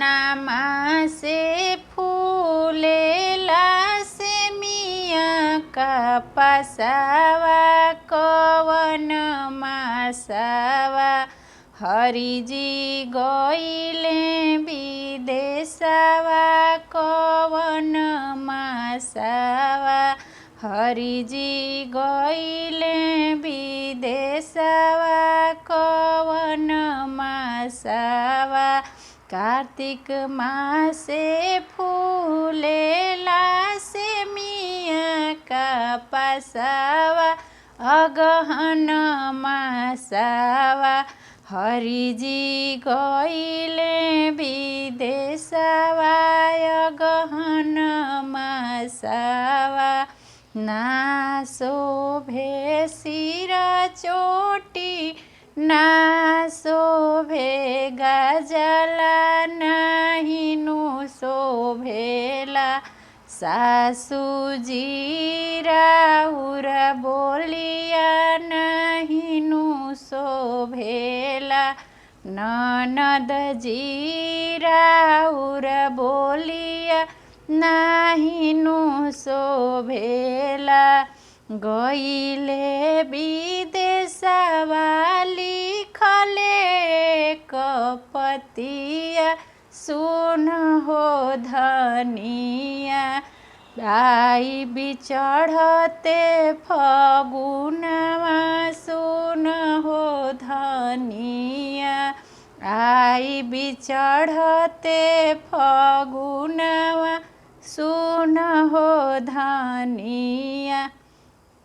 नमा से फूलेला से मिया का पसावा कवन मासावा हरिजी गइले विदेशवा कवन मासावा हरिजी गइले विदेशवा कवन मासावा कार्तिक मासे फूलेला से मिया का पसावा अगहन मासावा हरिजी गइले विदेशवा अगहन मासावा ना शोभे सिर चोटी ना शोभे गजला नाहिनु शोभेला सासुजी राउर बोलिया नाहिनु शोभेला ननद जी राउर बोलिया नाहिनु शोभेला गइले विदेशवा लिखले कपतिया सुन हो धनिया आई बिचढ़ते फगुनवा सुन हो धनिया आई बिचढ़ते फगुनवा सुन हो धनिया।